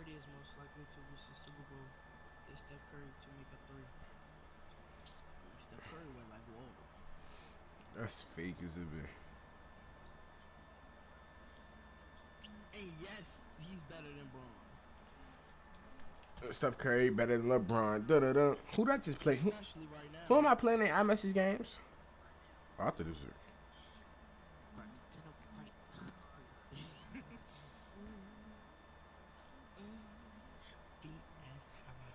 Curry is most likely to reach the Super Bowl is Steph Curry to make a three. I mean, Steph Curry went like water. That's fake as a bit. And yes, he's better than Braun, Steph Curry better than LeBron. Da da da. Who did I just play? especially right Who am now. I playing in iMessage games? Oh, I thought this was. Party to the party. VS Harambe.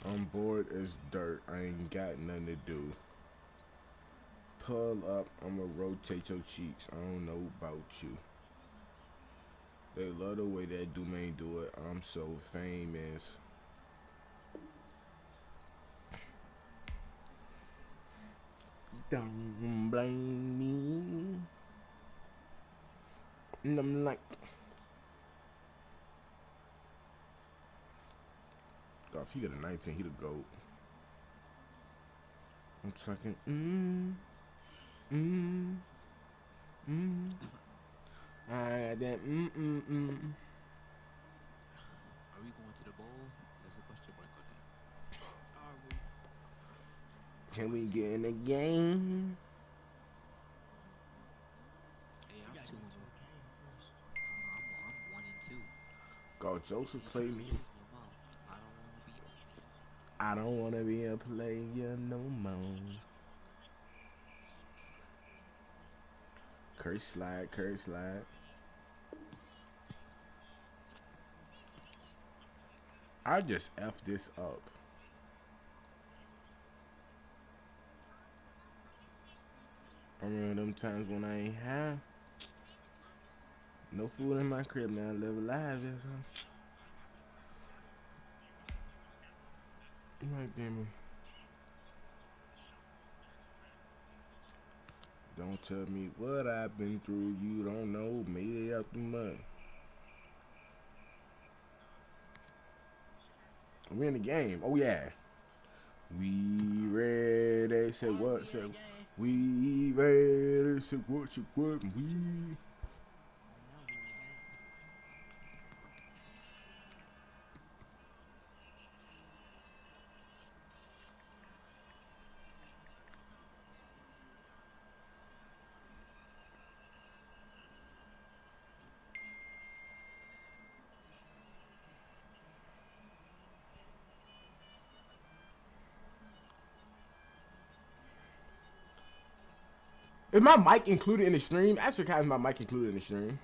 I'm bored as dirt. I ain't got nothing to do. Pull up. I'ma rotate your cheeks. I don't know about you. They love the way that Domain do it. I'm so famous. Don't blame me. And I'm like, God, if he got a 19, he the GOAT. I'm talking, mm, mm. I got that, Are we going to the bowl? There's a question mark on that. Are we? I'm Can going we to. get in the game? Hey, We I'm gotta two get and into a game first. I'm 1-2. God, Joseph Ain't played trying to me. lose no more. I don't want to be a player. I don't wanna be a player no more. Curse slide, curse slide. I just F this up. I remember them times when I ain't have no food in my crib, man. I live alive, yes, huh? Right, damn it. Don't tell me what I've been through. You don't know. Made it out the mud. We in the game. Oh yeah. We ready. Say Are what? we Say in the game? we ready. Say what? Say what? We. Right now, we in the game. Is my mic included in the stream? Ask for Kai, is my mic included in the stream?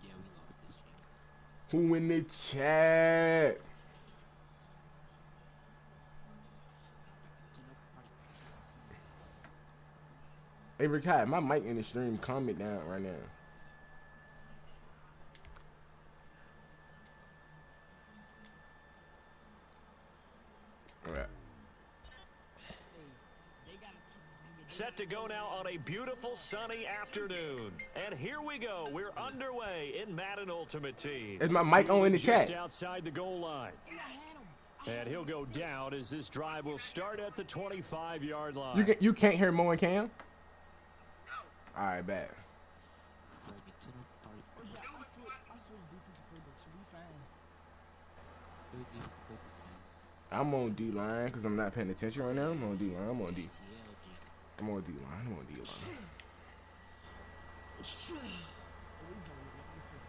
Yeah, we lost this chat. Who in the chat? Party to the party. Hey, Rikai, my mic in the stream. Calm it down right now. All right. Hey, they gotta keep. Nigga, they Set gotta to go keep now winning. on a beautiful sunny afternoon. And here we go. We're underway in Madden Ultimate Team. Is my mic on in Fielded the just chat? outside the goal line. Hey, I had him. And he'll go down as this drive will start at the 25-yard You line. can, you can't hear Mo and Cam? All right, bad. Party to the party. Oh yeah, I switched defensive playbook. Should be fine. Who's this the playbook you use? I'm on D line because I'm not paying attention right now. I'm on D line. I'm on D. ATLG. I'm on D line. I'm on D line. Oh, we gonna let me pick.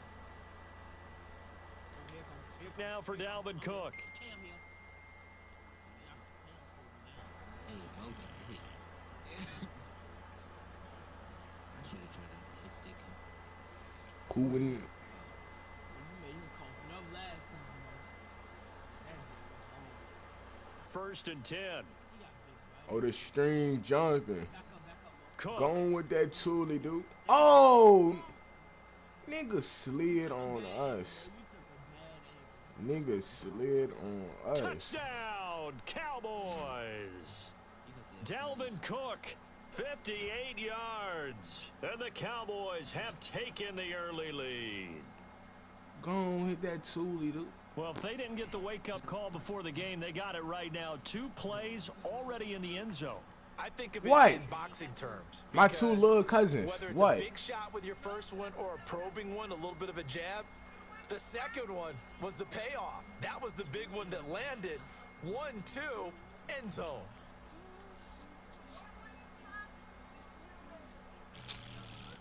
Oh, here come, here come, Now for here come. Dalvin Oh look, Cook. Cam here. Oh yeah, Cam holding down. Hey, Mo got a hit. I should have tried to hit stick him. Who in? Oh, Well, you made him coughing up last time, Mo. That J was hard. 1st and 10. He got big Oh, body. the stream Jonathan. Back up, Mo. Cook. Going with that Toolie, dude. Oh, nigga slid Took a on bad angle, Mo. us. You took a bad angle. Nigga slid on us. Touchdown, Cowboys. you got the Dalvin Cook, 58 yards. And the Cowboys have taken the early lead. Go on hit that Toolie, dude. Well, if they didn't get the wake-up call before the game, they got it right now. 2 plays already in the end zone. I think of it What? in boxing terms. My two because little cousins. Whether it's What? a big shot with your first one or a probing one, a little bit of a jab, the second one was the payoff. That was the big one that landed. 1-2, end zone.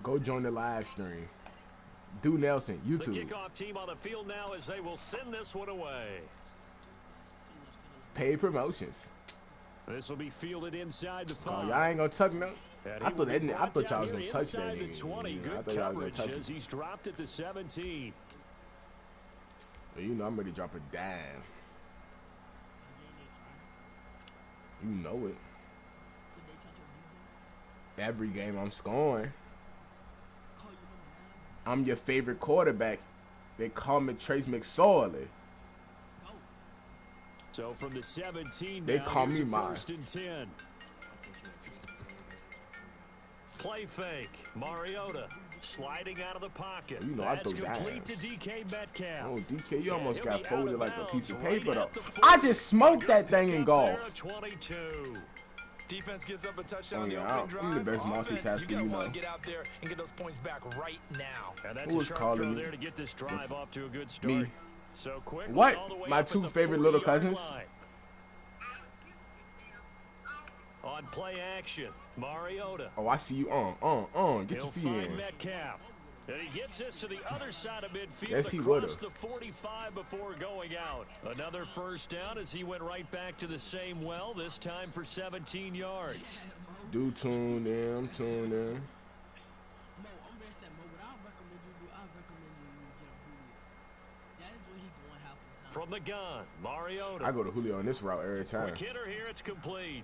Go join the live stream. Do Nelson, The YouTube. kickoff team on the field now as they will send this one away. Paid promotions. This will be fielded inside the Oh, 5. y'all ain't gonna tuck no. And I he will thought be that. I brought thought y'all down was here gonna touch that inside the nigga. 20. Yeah, I Good thought y'all was gonna coverage touch as him. he's dropped at the 17. You know I'm ready to drop a dime. You know it. Every game I'm scoring. I'm your favorite quarterback. They call me Trace McSorley. So from the 17, They now call here's me a mine. 1st and 10. Play fake. Mariota sliding out of the pocket. You know I That's throw complete dimes. to DK Metcalf. Oh, DK, you almost he'll got be out folded of like a bounds piece of right paper, though. at the I 40. just smoked A that good thing in pickup golf. there at 22. Defense gives up a touchdown Oh, on the yeah, opening I'm the drive. best Offense, multitasker, you gotta you know. want to get out there and get those points back right now. And that's Who a was sharp calling throw me? there to get this drive off to a good start. Me. So quickly What? all the way My up at two the favorite little 40-yard cousins? line. On play action, Mariota. Oh, I see you. Get He'll your feet find in. Metcalf. And he gets this to the other side of midfield Yes, he across would've. the 45 before going out. Another first down as he went right back to the same well, this time for 17 yards. Do tune in. I'm tuned in. From the gun, Mariota. I go to Julio on this route every time. Quick hitter here, it's complete.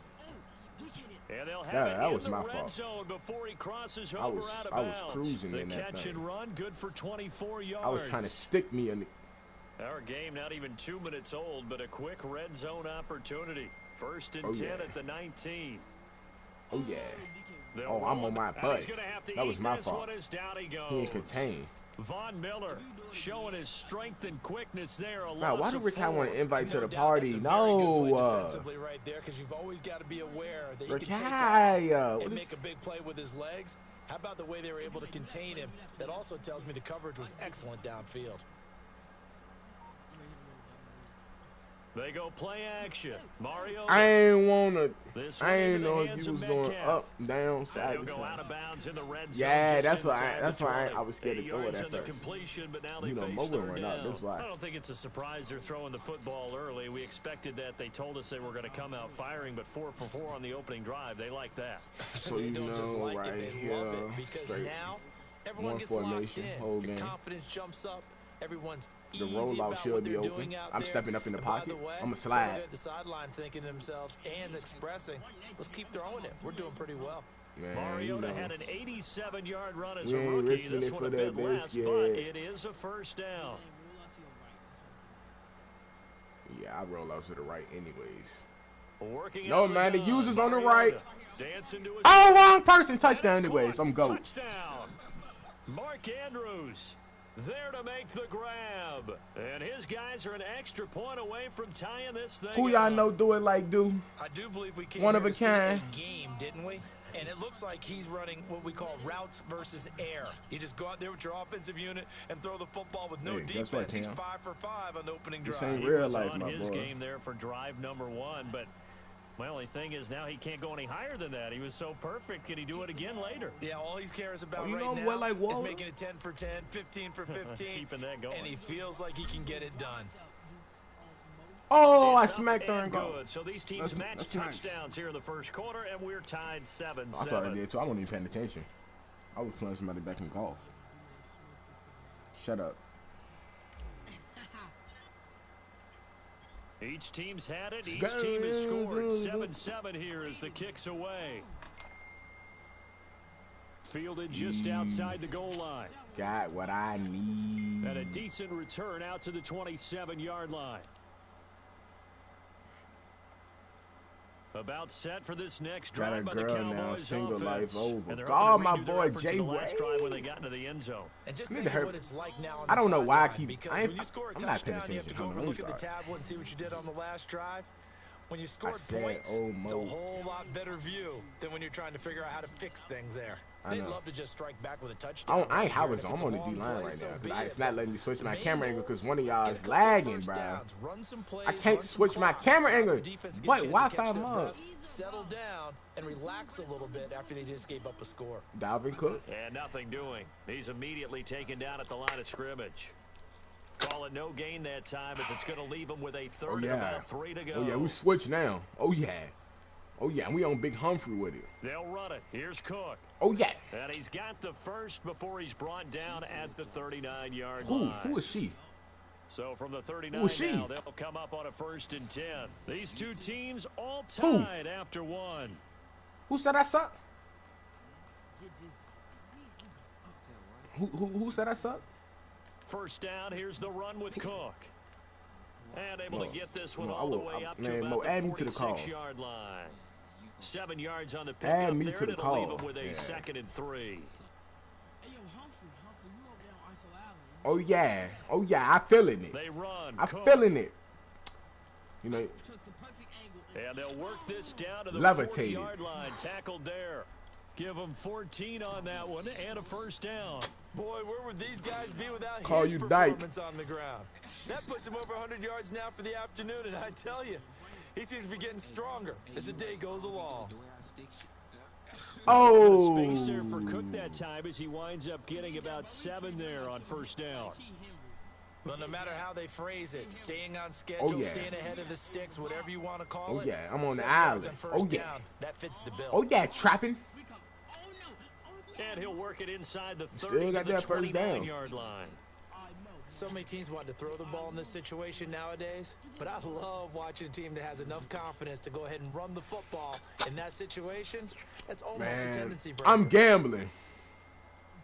And they'll have That it was in the my red fault. zone before he crosses I over was- out of I was bounds. cruising the in that catch thing. and run, good for 24 yards. I was trying to stick me in. Our game not even 2 minutes old, but a quick red zone opportunity. 1st and Oh, 10 yeah. at the 19. Oh yeah. They'll Oh, I'm on run, my and butt. He's gonna have to That was eat my this fault. one as down he goes. He ain't contained. Von Miller showing his strength and quickness there. A Wow, why loss do of Rick want 4. to invite to the doubt party? that's a very good play No. defensively right there, because you've always got to be aware that he Rick, can take hi, off what and is- make a big play with his legs. How about the way they were able to contain him? That also tells me the coverage was excellent downfield. They go play action. Mario. I ain't wanna. This I one ain't into the know if hands you of was going Metcalf. up, down, And side he'll to go out of side. bounds in the red zone. Yeah, just that's why. inside That's the why 20. I was scared to 8 throw it yards at on the first. completion, but now they You know, face Mo wouldn't 3rd run out, down. that's why. I don't think it's a surprise they're throwing the football early. We expected that. They told us they were going to come out firing, but 4 for 4 on the opening drive. They like that. So They you don't just know, like right it, they love here, it, because straight. now everyone One gets locked formation, in. whole Your game. confidence jumps up. Everyone's The easy rollout about should what be they're open. doing out I'm there. stepping up in the And by pocket. way, I'ma they're slide. at the sideline thinking to themselves and expressing, let's keep throwing it. We're doing pretty well. Man, you Mariota know. had an 87-yard run as We a ain't rookie. risking This it one for a that bit less, biscuit. but it is a first down. Yeah, I roll out to the right anyways. Working No, out of man, the gun. user's on the Mariota right. dancing to his Oh, wrong person. Touchdown That's anyways. caught. I'm GOAT. Touchdown. Mark Andrews there to make the grab. And his guys are an extra point away from tying this thing Who y'all up. know do it like do? I do believe we came One here of a to see kind. a game, didn't we? And it looks like he's running what we call routes versus air. You just go out there with your offensive unit and throw the football with no Hey, guess what, defense. He's Cam? 5 for 5 on the opening This drive. ain't He real was life, on my his boy. game there for drive number 1, but my only thing is now he can't go any higher than that. He was so perfect. Can he do it again later? Yeah, all he cares about Oh, you right know now what, like is Waller? making it 10 for 10, 15 for 15. Keeping that going. And he feels like he can get it done. Oh, I It's up smacked her and and go. good. So these teams match That's nice. touchdowns here in the first quarter, and we're tied 7-7. I thought I did too. I wasn't even paying attention. I was playing somebody back in golf. Shut up. Each team's had it. Each team has scored. 7-7 here as the kick's away. Fielded just outside the goal line. Got what I need. And a decent return out to the 27-yard line. About set for this next Got a drive by the girl now, Cowboys single offense. life over. And they're Oh, hoping to my redo their boy, efforts in Jay the last Wade. drive when they got into the end zone. And just I need think to of hurt- what it's like now on I the don't know why I sideline, keep- because I ain't- when you score a I'm not paying touchdown, you have to go attention. over and look at the I'm sorry. tablet and see what you did on the last drive. when you scored said points, old it's a Mo. whole lot better view than when you're trying to figure out how to fix things there. I They'd know. love to just strike back with a touchdown. I ain't right here. Howard, If I'm it's a on the long D-line play, right so now. be It's it, not but letting me switch the my main camera angle goal, because one of y'all get a is couple lagging, first bro. downs, run some plays, I can't run some switch my clock, camera allow your angle. defense to get What? a chance to Wi-Fi catch their mug. breath, settle down, and relax a little bit after they just gave up a score. Dalvin Cook. And nothing doing. He's immediately taken down at the line of scrimmage. Call it no gain that time as it's going to leave him with a third Oh, and yeah. about 3 to go. Oh, yeah, we switch now. Oh, yeah. Oh, yeah, and we on Big Humphrey with it. They'll run it. Here's Cook. Oh, yeah. And he's got the first before he's brought down at the 39-yard Who? line. Who is she? So from the Who 39 is she? now, they'll come up on a 1st and 10. These two teams all tied after one. Who said I suck? Who said I suck? First down, here's the run with Cook. And able Mo, to get this one Mo, all the way up to man, about Mo, add me the to the call. 46-yard line. 7 yards on the Add pickup me there, to and the it'll call. leave him with a Yeah. 2nd and 3. Hey, yo, Humphrey, you over there on Iso Allen. Oh, yeah. Oh, yeah, I feeling it. They run. I Cook. feeling it. You know, Took the perfect angle. And they'll work this down to the Levitated. 40-yard line. Tackled there. Give them 14 on that one and a first down. Boy, where would these guys be without Call his you Dyke. performance on the ground? That puts him over 100 yards now for the afternoon, and I tell you, he seems to be getting stronger as the day goes along. oh. Bit of space there for Cook that time as he winds up getting about 7 there on first down. Well, no matter how they phrase it, staying on schedule, yeah. staying ahead of the sticks, whatever you want to call Oh, it. yeah, I'm on the 7 yards island. on first Oh, yeah. down, that fits the bill. Oh, yeah, trapping. And he'll work it inside the 30 Still to got the that first down. 29-yard line. So many teams want to throw the ball in this situation nowadays, but I love watching a team that has enough confidence to go ahead and run the football. In that situation, that's almost a Man, tendency breaker. I'm gambling.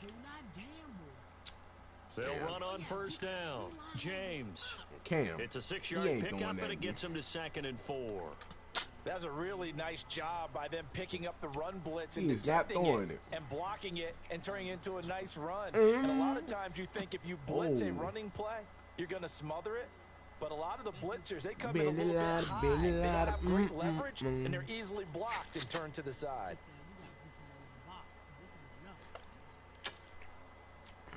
Do not gamble. They'll run on first down. James. Cam. It's a He 6-yard ain't pickup, doing and that, it gets him to 2nd and 4. That's a really nice job by them picking up the run blitz He and is not detecting throwing it it. and blocking it and turning it into a nice run. And a lot of times you think if you blitz a Oh. running play, you're going to smother it. But a lot of the blitzers, they come in a Billy little bit lad, high. Billy They don't lad, have great leverage, mm. and they're easily blocked and turned to the side.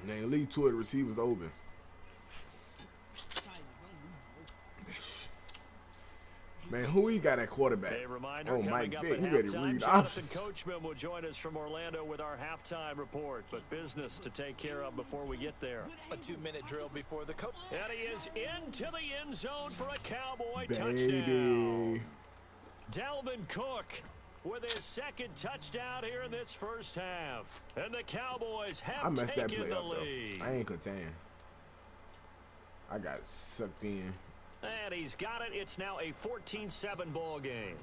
Man, leave two of the receivers open. Man, who he got at quarterback? A reminder Oh, coming Mike up Vick, at he ready to halftime. read Jonathan options. Coachman will join us from Orlando with our halftime report, but business to take care of before we get there. A 2-minute drill before the coach. And he is into the end zone for a Cowboy Baby. touchdown. Dalvin Cook with his 2nd touchdown here in this first half. And the Cowboys I have messed that taken play the up, though. lead. I ain't contained. I got sucked in. And he's got it. It's now a 14-7 ball game.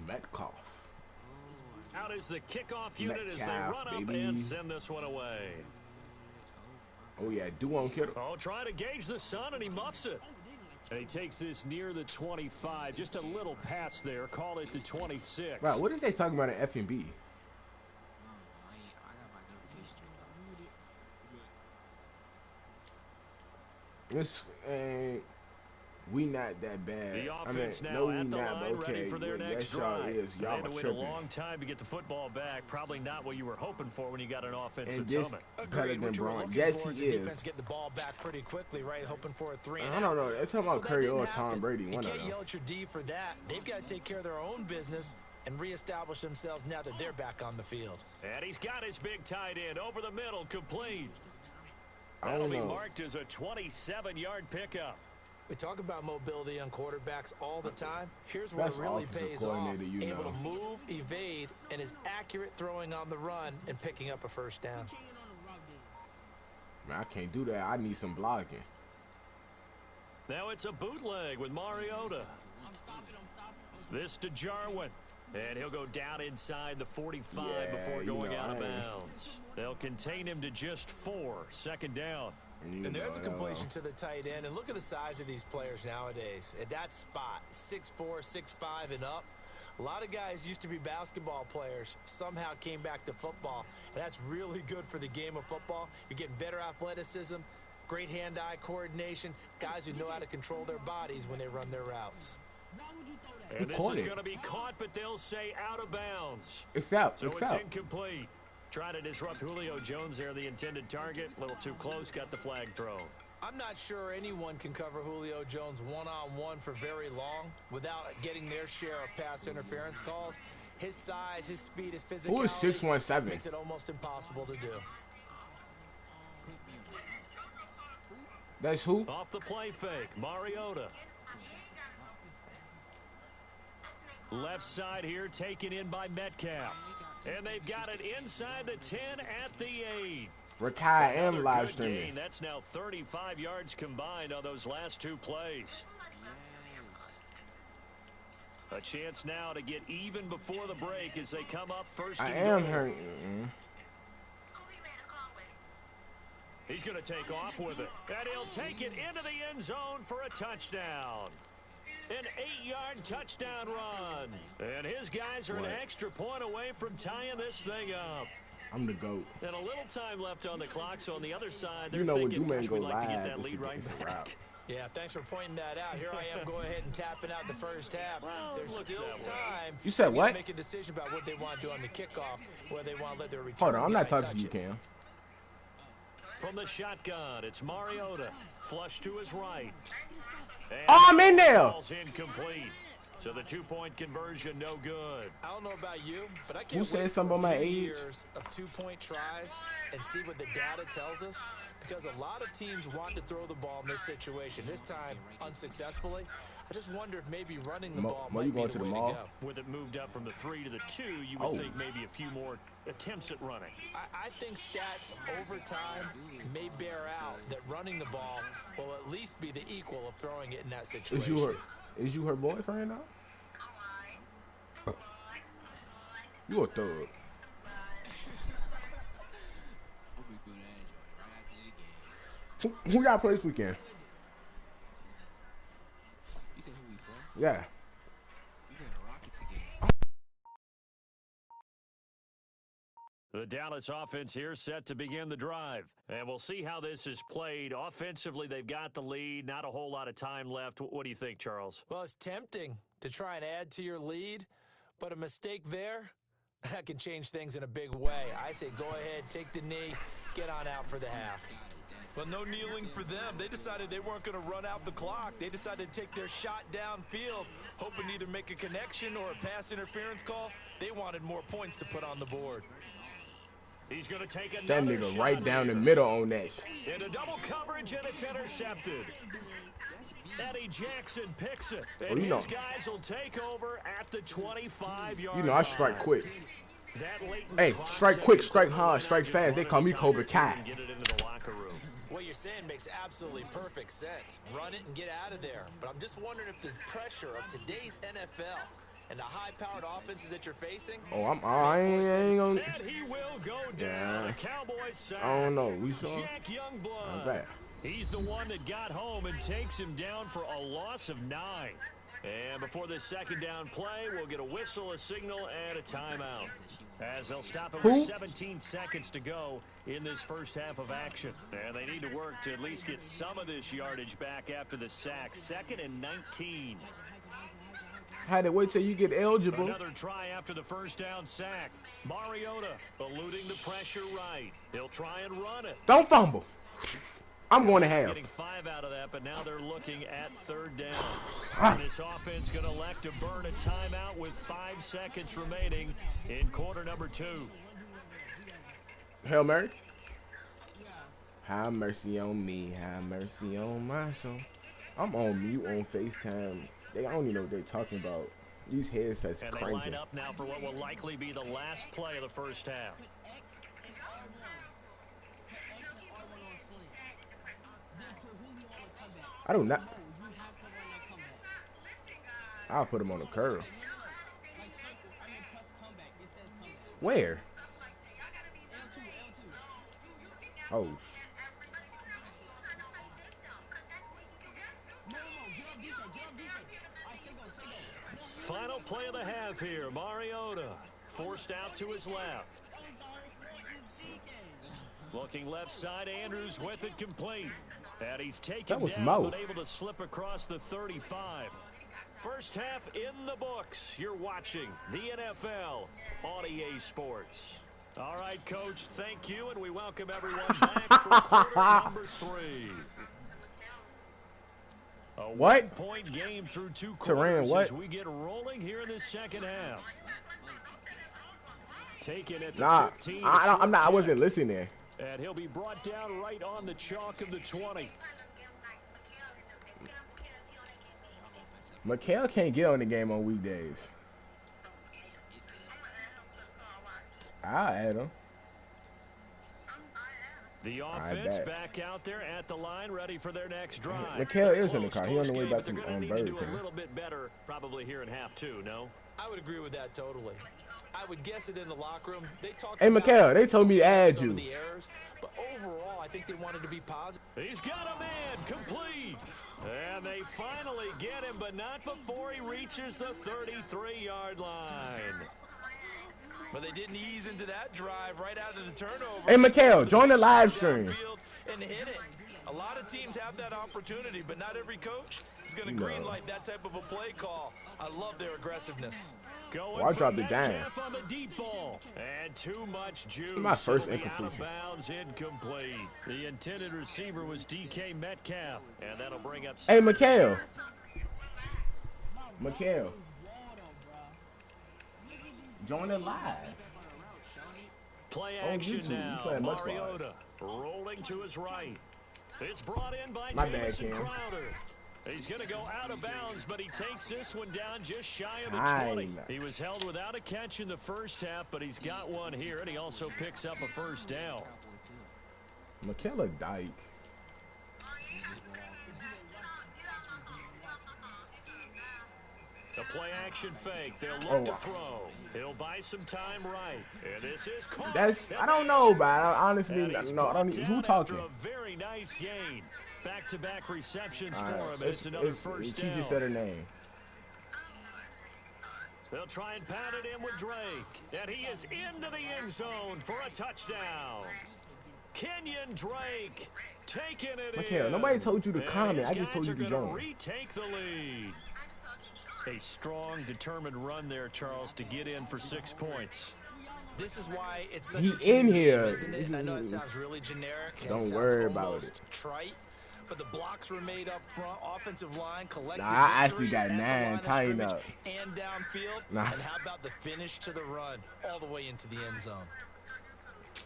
Metcalf. Out is the kickoff unit as they Metcalf, run up baby. and send this one away. Oh, yeah, Duon Kittle. Oh, trying to gauge the sun, and he muffs it. And he takes this near the 25. Just a little pass there. Call it the 26. Wow, what is they talking about at F&B? This we not that bad. The I offense mean, now no, we at the not, line, but ready okay. for their Well, next yes, y'all drive. is. They Y'all had to are wait a tripping. long time to get the football back. Probably not what you were hoping for when you got an offense And that's this humming. better Agreed. than What you were Braun. looking Yes, for is he the is. defense getting the ball back pretty quickly, right? Hoping for a 3 and I don't know. They're talking about that Curry didn't or Tom happen. Brady. You One of can't them. yell at your D for that. They've got to take care of their own business and reestablish themselves now that they're back on the field. And he's got his big tight end over the middle, complete. I That'll don't be know. marked as a 27-yard pickup. We talk about mobility on quarterbacks all the time. Here's where Best it really offensive pays off. coordinator you Able know. to move, evade, and is accurate throwing on the run and picking up a first down. Man, I can't do that. I need some blocking. Now it's a bootleg with Mariota. This to Jarwin. And he'll go down inside the 45 Yeah, before you going know, out of I ain't- bounds. They'll contain him to just 4. 2nd down. You And there's a know, completion to the tight end. And look at the size of these players nowadays. At that spot, 6'4", 6'5", and up. A lot of guys used to be basketball players, somehow came back to football, and that's really good for the game of football. You're getting better athleticism, great hand-eye coordination, guys who know how to control their bodies when they run their routes. And this caught is it. going to be caught, but they'll say out of bounds. It's out. So It's it's out. incomplete. Trying to disrupt Julio Jones there, the intended target. A little too close, got the flag thrown. I'm not sure anyone can cover Julio Jones one-on-one for very long without getting their share of pass interference calls. His size, his speed, his physicality Who is 617? makes it almost impossible to do. That's who? Off the play fake, Mariota. Left side here taken in by Metcalf. And they've got it inside the 10 at the 8. Rakai Another and live good streaming. gain. That's now 35 yards combined on those last two plays. A chance now to get even before the break as they come up first I and am goal. hurting. He's going to take off with it. And he'll take it into the end zone for a touchdown. An 8-yard touchdown run. And his guys are What? an extra point away from tying this thing up. I'm the GOAT. And a little time left on the clock, so on the other side, they're You know when thinking, Du-Man gosh, go we'd like to get live, that it's lead a- right it's a back. wrap. Yeah, thanks for pointing that out. Here I am going ahead and tapping out the first half. Well, it There's looks still that way. time. You said They need what? to make a decision about what they want to do on the kickoff, whether they want to let their return Hold on, I'm not guy talking to touch you, it. Cam. From the shotgun, it's Mariota. Flush to his right. And Oh, I'm in there. ball's incomplete. So the two-point conversion, no good. I don't know about you, but I can't said wait something for a about my few age? years of two-point tries and see what the data tells us, because a lot of teams want to throw the ball in this situation. This time, unsuccessfully. I just wonder if maybe running the ball Mo, might you be going the to the way mall? to go. With it moved up from the 3 to the 2, you would Oh. think maybe a few more attempts at running. I think stats over time may bear out that running the ball will at least be the equal of throwing it in that situation. Is you her boyfriend now? You a thug. I'm gonna do that joint right after the game. Who y'all play this weekend? You said who we play? Yeah. We got a Rockets again. The Dallas offense here set to begin the drive. And we'll see how this is played. Offensively, they've got the lead. Not a whole lot of time left. What do you think, Charles? Well, it's tempting to try and add to your lead, but a mistake there, that can change things in a big way. I say go ahead, take the knee, get on out for the half. Well, no kneeling for them. They decided they weren't going to run out the clock. They decided to take their shot downfield, hoping to either make a connection or a pass interference call. They wanted more points to put on the board. He's going to take That another nigga shot right down the here. middle on that. Into double coverage, and it's intercepted. Eddie Jackson picks it. And you know. his guys will take over at the 25-yard You know I strike quick. That late in Hey, the clock strike quick, second, strike why hard, not strike just fast. They run call it me a time Cobra or two Kai. and get it into the locker room. What you're saying makes absolutely perfect sense. Run it and get out of there. But I'm just wondering if the pressure of today's NFL and the high-powered offenses that you're facing. Oh, I ain't gonna. And he will go down. Yeah. A Cowboys sack. I don't know. We saw. Jack Youngblood. Not bad. He's the one that got home and takes him down for a loss of 9. And before this second down play, we'll get a whistle, a signal, and a timeout. As they'll stop it with Who? 17 seconds to go in this first half of action. And they need to work to at least get some of this yardage back after the sack. 2nd and 19. Had to wait till you get eligible. Another try after the first down sack. Mariota eluding the pressure right. He'll try and run it. Don't fumble. I'm going to have. Getting 5 out of that, but now they're looking at 3rd down. Ah. And this offense going to elect to burn a timeout with 5 seconds remaining in quarter number 2. Hail Mary. Have mercy on me. Have mercy on my soul. I'm on mute on FaceTime. I don't even know what they're talking about. These headsets And they cranking. line up now for what will likely be the last play of the first half. I do not. I'll put him on the curve. Where? Oh. final play of the half here. Mariota forced out to his left. Looking left side, Andrews with it complete. And he's taken down, Mo. but able to slip across the 35. First half in the books. You're watching the NFL on EA Sports. All right, Coach, thank you, and we welcome everyone back for quarter number 3. A one-point game through 2 quarters as we get rolling here in the second half. Taken at the 15. I wasn't listening. And he'll be brought down right on the chalk of the 20. Mikhail can't get on the game on weekdays. I'll add him. The offense back out there at the line, ready for their next drive. Mikhail is in the car. He's on the way back to Burger King. Burger King. A little bit better probably here in half 2, no? I would agree with that totally. I would guess it in the locker room. They talked Hey, Mikhail, they told me to add some you. of the errors, but overall, I think they wanted to be positive. He's got a man complete. And they finally get him, but not before he reaches the 33-yard line. But they didn't ease into that drive right out of the turnover. Hey, Mikhail, join the live stream. And hit it. A lot of teams have that opportunity, but not every coach is going to greenlight that type of a play call. I love their aggressiveness. Going I dropped it down. On the deep ball. And too much juice. My first out of incompletion. bounds, incomplete. The intended receiver was DK Metcalf, and that'll bring up. Hey, Mikhail. Join the live. Play action YouTube. now. Mariota rolling to his right. It's brought in by Jamison Crowder. He's going to go out of bounds, but he takes this one down just shy of the 20. He was held without a catch in the first half, but he's got one here, and he also picks up a first down. Michaela Dyke. The play action fake. They'll look to throw. He'll buy some time right. And this is caught. I don't know, but honestly, no, I don't. Who talking? A very nice gain. Back-to-back receptions for him. And it's another first down. She just said her name. They'll try and pound it in with Drake. And he is into the end zone for a touchdown. Kenyon Drake taking it in. Nobody told you to comment. I just told you to join. Retake the lead. A strong, determined run there, Charles, to get in for 6 points. This is why it's such a in here. Game, isn't it? And I know it sounds really generic. Don't worry about it. Trite, but the blocks were made up front. Offensive line collected. I actually got 9 tying up. And downfield. And how about the finish to the run, all the way into the end zone?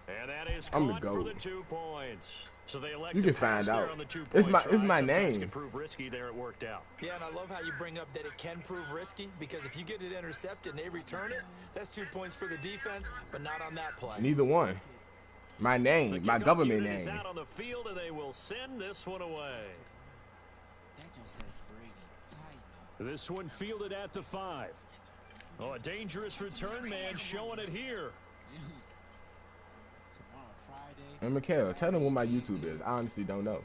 And that is caught for the 2 points. So they elect you can find out. It's my name. Can prove risky there. It worked out. Yeah, and I love how you bring up that it can prove risky, because if you get it intercepted and they return it, that's 2 points for the defense, but not on that play. Neither one. My name, my government name. Is out on the field, and they will send this one away. This one fielded at the 5. Oh, a dangerous return man showing it here. And Mikhail, tell them what my YouTube is. I honestly don't know.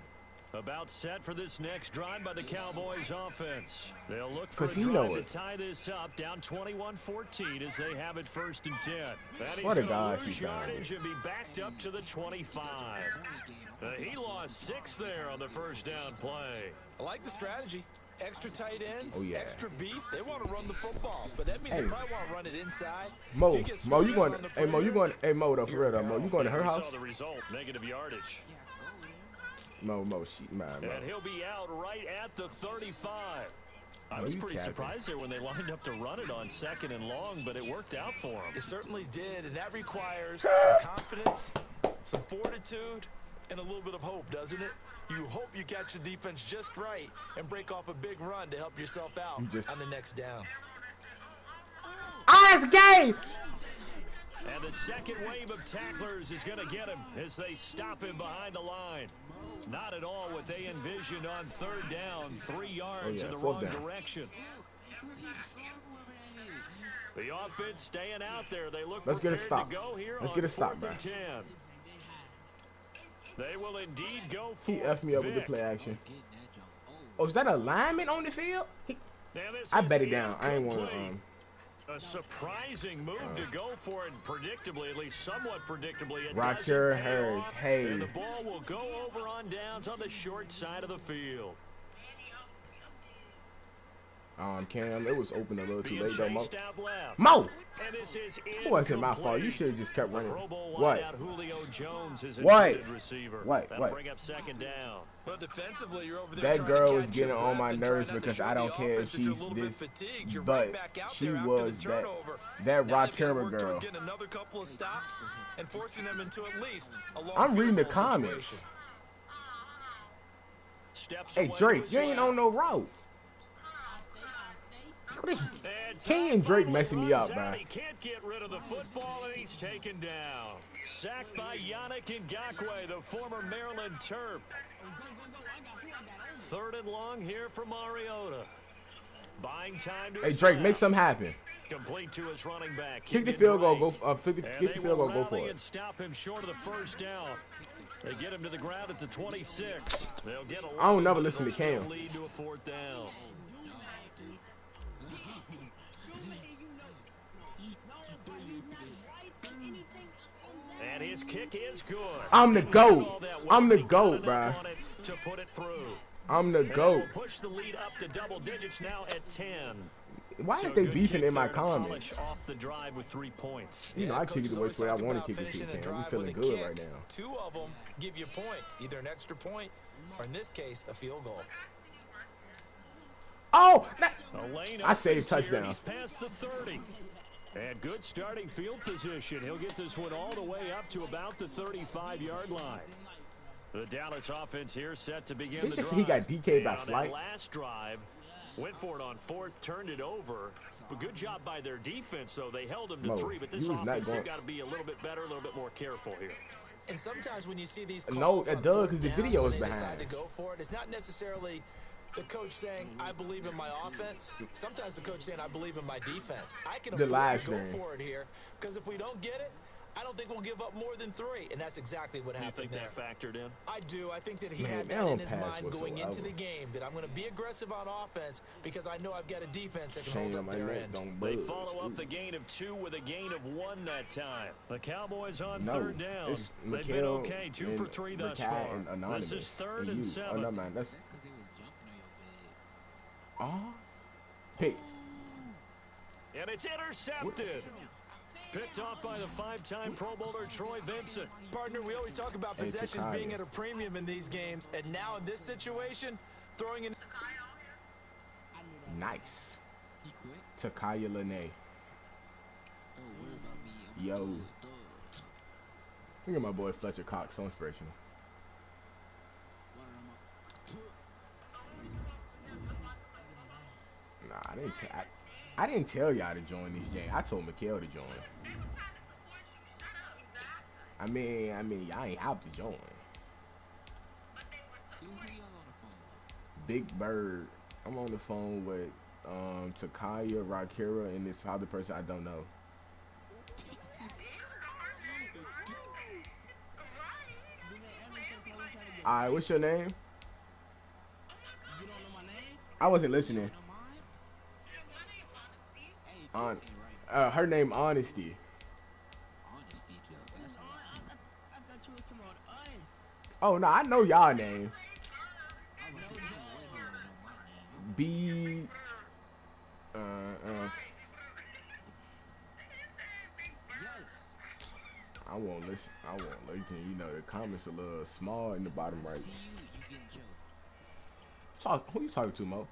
About set for this next drive by the Cowboys offense. They'll look for a drive to tie this up, down 21-14 as they have it 1st and 10. What a guy lose yardage and be backed up to the 25. He lost 6 there on the first down play. I like the strategy. Extra tight ends, extra beef. They want to run the football, but that means they probably want to run it inside. Mo, you going? Hey, Mo, you going? Hey, Mo, though, for real, though, Mo, you going to her house? Saw the result, negative yardage. Mo, and he'll be out right at the 35. I was pretty surprised there when they lined up to run it on 2nd and long, but it worked out for them. It certainly did, and that requires some confidence, some fortitude, and a little bit of hope, doesn't it? You hope you catch the defense just right and break off a big run to help yourself out on the next down. It's gay! And the second wave of tacklers is going to get him as they stop him behind the line. Not at all what they envisioned on 3rd down, 3 yards in the wrong direction. The offense staying out there. They look prepared to go here on 4th and 10. They will indeed go for He F'd me up with the play action. Oh, is that a lineman on the field? I bet it down. I ain't want A surprising move to go for it, predictably, at least somewhat predictably. It Roger doesn't pay Hers. off, Hey. and the ball will go over on downs on the short side of the field. Cam, it was open a little too late, though, Mo. Mo! It wasn't my fault. You should have just kept running. What? What? Bring up second down. Well, defensively, you're over there that girl was getting on my nerves because I don't care if she's this, but she was that Rockera girl. Getting another couple of stops and forcing them into at least a long I'm reading the comments. Hey, Drake, you ain't on no route. Kenyon Drake messing me up, man. He can't get rid of the football, and he's taken down. Sacked by Yannick Ngakoue, the former Maryland Terp. 3rd and long here for Mariota. Buying time to Hey, Drake, make something happen. Complete to his running back. Kick the field goal, go kick the field goal, go for it. And stop him short of the first down. They get him to the ground at the 26. They'll get a I don't never listen to Cam. Lead to a 4th down. And his kick is good. I'm the GOAT. I'm the GOAT, bruh. To put it through. I'm the GOAT. Push the lead up to double digits now at 10. Why is they beefing in my comments? Off the drive with 3 points. You know, I kick it the way I want to kick it, Cam. I'm feeling good right now. 2 of them give you points, either an extra point or, in this case, a field goal. Oh, I saved touchdown. He's past the 30. And good starting field position. He'll get this one all the way up to about the 35-yard line. The Dallas offense here set to begin the drive. He got DK'd by Flight. Last drive, went for it on 4th, turned it over. But good job by their defense, though. They held him to 3, but this offense has got to be a little bit better, a little bit more careful here. And sometimes when you see these calls no, it does because the video is behind. Decide to go for it. It's not necessarily the coach saying, I believe in my offense. Sometimes the coach saying, I believe in my defense. I can afford to go for it here because if we don't get it, I don't think we'll give up more than 3, and that's exactly what happened there. You think that factored in? I do. I think that he had that in his mind going into the game, that I'm going to be aggressive on offense because I know I've got a defense that can hold up their end. They follow up the gain of 2 with a gain of 1 that time. The Cowboys on 3rd down. They've been okay, 2 for 3 thus far. This is 3rd and 7. Oh, no, man. That's... Pick. And it's intercepted. Picked off by the 5-time Pro Bowler Troy Vincent. Partner, we always talk about possessions being at a premium in these games, and now in this situation, throwing in... Nice. Takaya Lene. Yo. Look at my boy Fletcher Cox, so inspirational. Nah, I didn't tell y'all to join this game. I told Mikhail to join. I mean, y'all ain't have to join. Big Bird. I'm on the phone with Takaya, Rockera, and this other person I don't know. Alright, what's your name? I wasn't listening. Her name Honesty. Oh no, I know y'all name. B. I won't listen. You know, the comments a little small in the bottom right. Who you talking to, Mo? Hold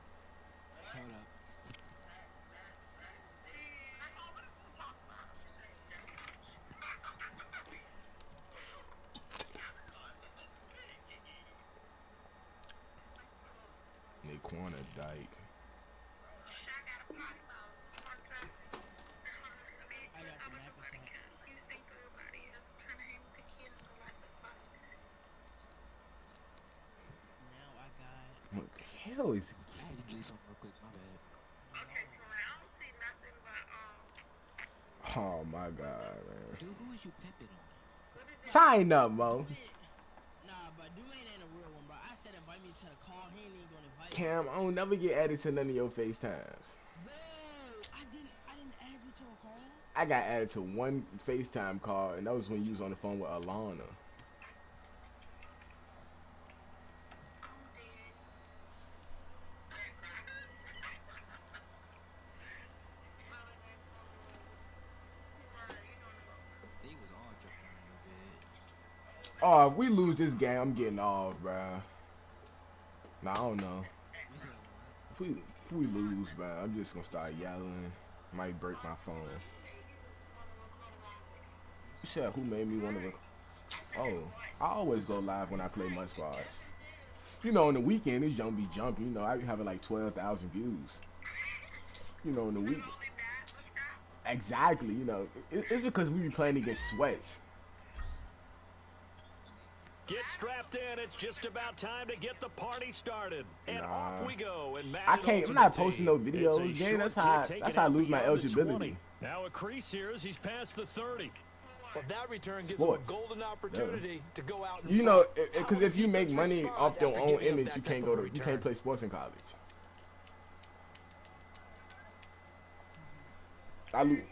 up. Naquana Dyke. What the hell is... I had to do something real quick, my bad. Oh my god, man. Dude, who is you pimping on? Sign up, Mo. Nah, but Dumaine ain't a real one, bro. I said invite me to the call. He ain't even gonna invite me. Cam, I don't never get added to none of your FaceTimes. Bro, I didn't add you to a call. I got added to one FaceTime call, and that was when you was on the phone with Alana. They was all jumping on your bed. Oh, if we lose this game, I'm getting off, bruh. Nah, I don't know. You said what? If we lose, bruh, I'm just gonna start yelling. Might break my phone. You said who made me want to record? Oh, I always go live when I play Mud Squads. You know, on the weekend, it's Young be jumping. You know, I be having like 12,000 views. You know, in the week. Exactly, you know. It's because we be playing against sweats. Get strapped in. It's just about time to get the party started. And off we go. And I'm not posting no videos, gang. That's how I lose my eligibility. Now a crease here as he's past the 30. Well, that return gives him a golden opportunity to go out and you know, because if you make money off your own image, you can't play sports in college. I mean,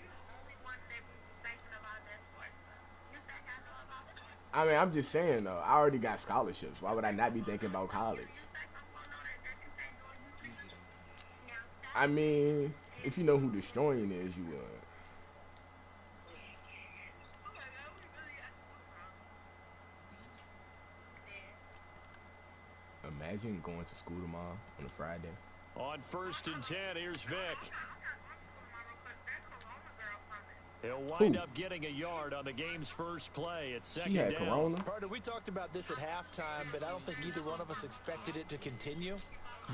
I'm just saying though, I already got scholarships. Why would I not be thinking about college? I mean, if you know who Destroying is, you would. Imagine going to school tomorrow on a Friday. On 1st and 10, here's Vic. He'll wind up getting a yard on the game's first play. It's second down. Corona. Partner, we talked about this at halftime, but I don't think either one of us expected it to continue.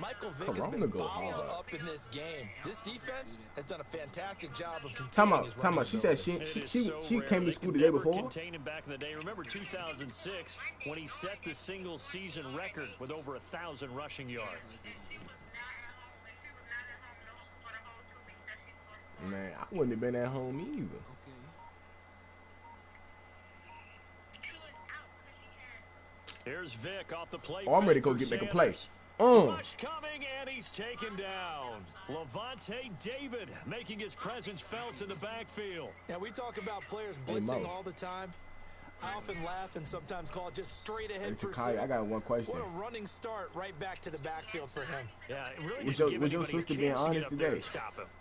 Michael Vick has been bottled up in this game. This defense has done a fantastic job of containing his running. She said she came to school the day before. Contain him back in the day. Remember 2006 when he set the single season record with over 1,000 rushing yards. Man, I wouldn't have been at home either. Here's Vic off the play. Oh, I'm ready to go make a play. Rush coming, and he's taken down. Levante David making his presence felt in the backfield. Now, we talk about players blitzing all the time. I often laugh and sometimes call it just straight ahead pursuit. I got one question. What a running start right back to the backfield for him. Yeah, it really was your sister being honest today?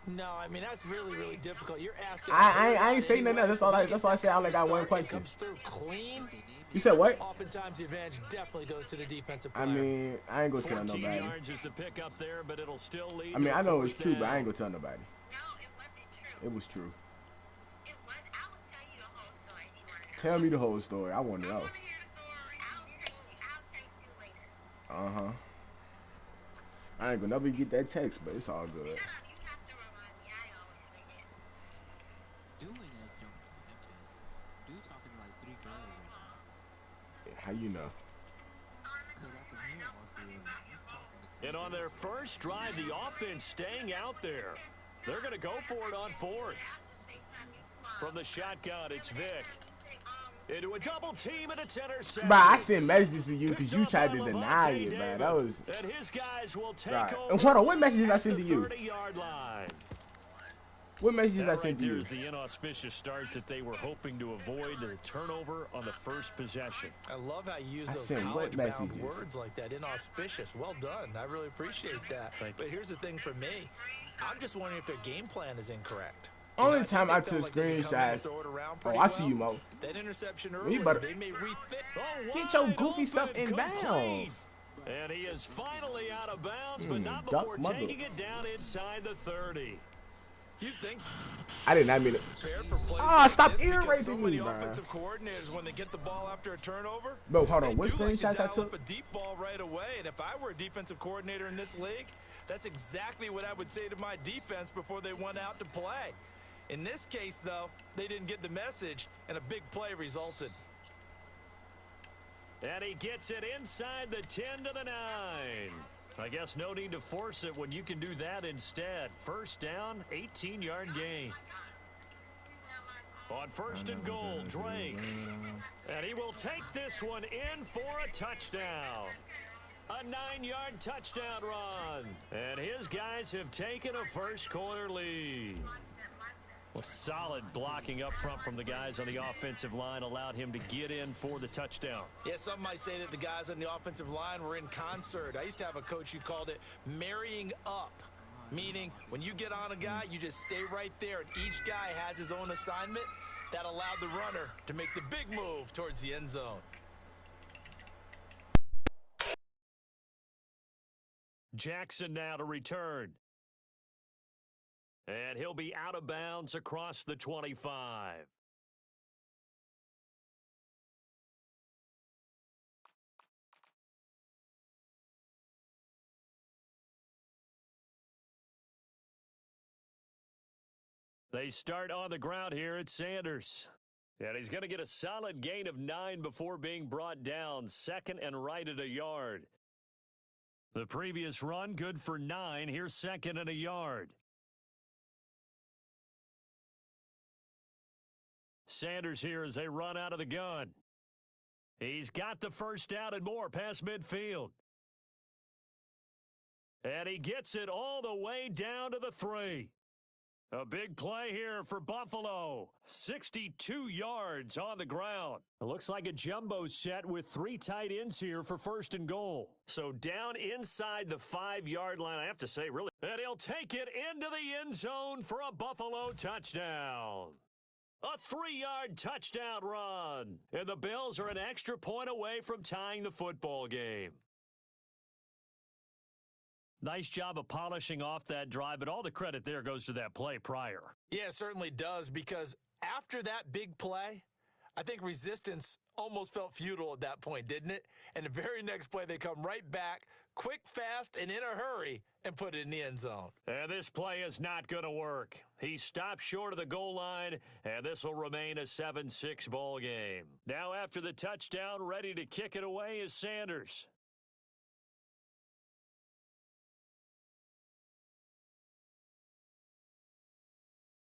No, I mean, that's really, really difficult. You're asking. I ain't saying nothing. That's all I said. I only got one question. Comes through clean. You said what? Oftentimes the advantage definitely goes to the defensive player. I mean, I ain't gonna tell nobody. 14 yards is the pick up there, but it'll still lead. I mean, I know it's true, but I ain't gonna tell nobody. No, it wasn't true. It was true. It was. I will tell you the whole story if you want to know. Tell me the whole story. I want to know. I want to hear the story. I'll text you later. I ain't gonna never get that text, but it's all good. Shut up. You have to remind me. I always forget. Doing that jump. Dude talking to like 3 girls right now. How you know? Because I can hear him off the road. And on their first drive, the offense staying out there. They're going to go for it on 4th. From the shotgun, it's Vic. Into a double team, and it's intercepted. Bro, I sent messages to you because you tried to deny it, man. That was. And his guys will take right. over. Hold on, what messages I sent to you? 30-yard line. What messages I sent to you? There's the inauspicious start that they were hoping to avoid, the turnover on the first possession. I love how you use those college-bound words like that. Inauspicious. Well done. I really appreciate that. But here's the thing for me. I'm just wondering if their game plan is incorrect. Only time I took screenshots. Oh, I see you, Mo. That interception earlier, they may refit. Get your goofy stuff in bounds. And he is finally out of bounds, but not before taking it down inside the 30. You think I did not mean it. Stop ear-raping me, man. Offensive coordinators, when they get the ball after a turnover, bro, hold on. What screenshots I took? A deep ball right away, and if I were a defensive coordinator in this league, that's exactly what I would say to my defense before they went out to play. In this case, though, they didn't get the message, and a big play resulted. And he gets it inside the 10 to the 9. I guess no need to force it when you can do that instead. First down, 18-yard gain. On first and goal, Drake. And he will take this one in for a touchdown. A 9-yard touchdown run. And his guys have taken a first quarter lead. Well, solid blocking up front from the guys on the offensive line allowed him to get in for the touchdown. Yeah, some might say that the guys on the offensive line were in concert. I used to have a coach who called it marrying up, meaning when you get on a guy, you just stay right there, and each guy has his own assignment. That allowed the runner to make the big move towards the end zone. Jackson now to return. And he'll be out of bounds across the 25. They start on the ground here at Sanders. And he's going to get a solid gain of 9 before being brought down. Second and right at a yard. The previous run, good for 9. Here's second and a yard. Sanders here as they run out of the gun. He's got the first down and more past midfield. And he gets it all the way down to the 3. A big play here for Buffalo. 62 yards on the ground. It looks like a jumbo set with 3 tight ends here for first and goal. So down inside the 5-yard line, I have to say, really. And he'll take it into the end zone for a Buffalo touchdown. A 3-yard touchdown run. And the Bills are an extra point away from tying the football game. Nice job of polishing off that drive, but all the credit there goes to that play prior. Yeah, it certainly does, because after that big play, I think resistance almost felt futile at that point, didn't it? And the very next play, they come right back, quick, fast, and in a hurry, and put it in the end zone. And this play is not going to work. He stopped short of the goal line, and this will remain a 7-6 ball game. Now after the touchdown, ready to kick it away is Sanders.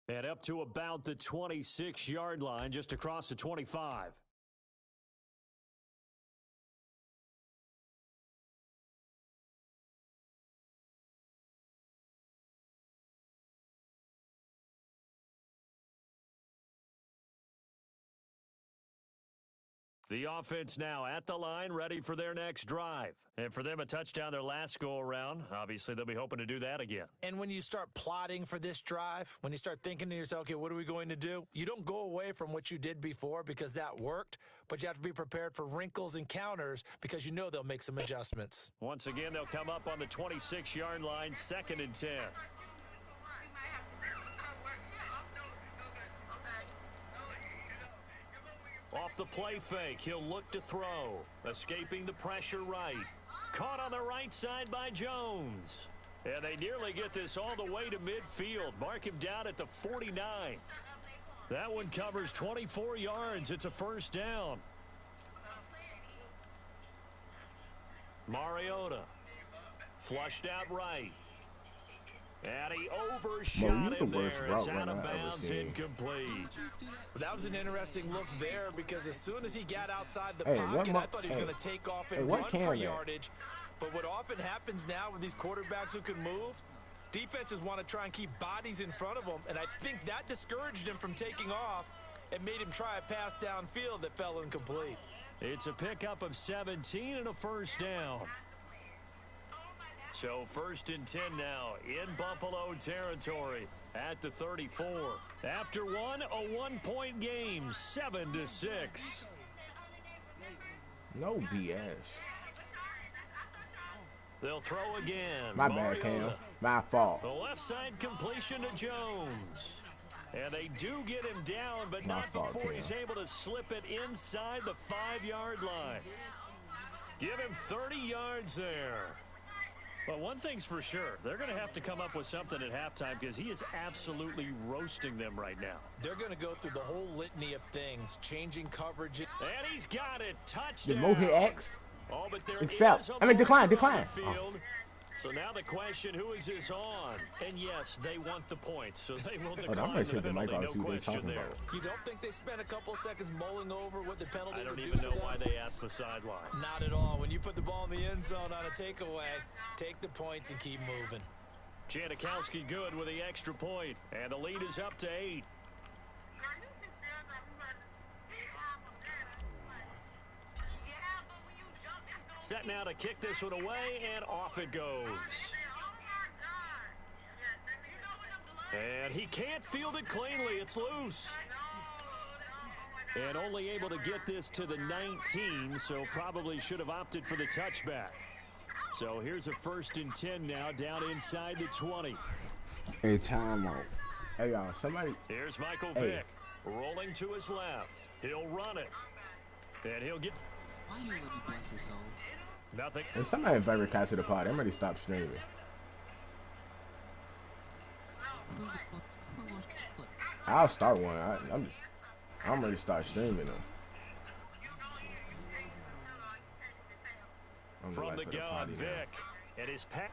And up to about the 26-yard line, just across the 25. The offense now at the line, ready for their next drive. And for them, a touchdown their last go-around. Obviously, they'll be hoping to do that again. And when you start plotting for this drive, when you start thinking to yourself, okay, what are we going to do? You don't go away from what you did before because that worked, but you have to be prepared for wrinkles and counters because you know they'll make some adjustments. Once again, they'll come up on the 26-yard line, 2nd and 10. Off the play fake, he'll look to throw. Escaping the pressure right. Caught on the right side by Jones. And they nearly get this all the way to midfield. Mark him down at the 49. That one covers 24 yards. It's a first down. Mariota. Flushed out right. And he overshot him there. It's out of bounds, incomplete. That was an interesting look there because as soon as he got outside the pocket, I thought he was going to take off and run for yardage. But what often happens now with these quarterbacks who can move, defenses want to try and keep bodies in front of them, and I think that discouraged him from taking off and made him try a pass downfield that fell incomplete. It's a pickup of 17 and a first down. So 1st and 10 now in Buffalo territory at the 34. After one, a 1-point game, 7-6. No BS. They'll throw again. My bad, Cam. My fault. The left side completion to Jones. And they do get him down, but not before he's able to slip it inside the 5-yard line. Give him 30 yards there. But one thing's for sure, they're going to have to come up with something at halftime because he is absolutely roasting them right now. They're going to go through the whole litany of things, changing coverage. And he's got it. Touchdown. Did Mo hit X? Oh, but there Accept. I mean, decline. Field. So now the question, who is this on? And yes, they want the points, so they will decline I might the take the mic penalty, off, no see what they're question talking there. about. You don't think they spent a couple seconds mulling over what the penalty I don't would even do know for them? why they asked the sideline. Not at all. When you put the ball in the end zone on a takeaway, take the points and keep moving. Janikowski good with the extra point, and the lead is up to 8. Set now to kick this one away, and off it goes. And he can't field it cleanly. It's loose. And only able to get this to the 19, so probably should have opted for the touchback. So here's a 1st and 10 now, down inside the 20. Hey, timeout. Hey, y'all, somebody. Here's Michael Vick, rolling to his left. He'll run it. And he'll get... Why you let me bless his soul? Nothing. And somebody invite Cat to the pod. Everybody stop streaming. Who wants to put? I'll start one. I'm ready to start streaming them. I'm From like the for the gun, potty now. Vick. And his pass.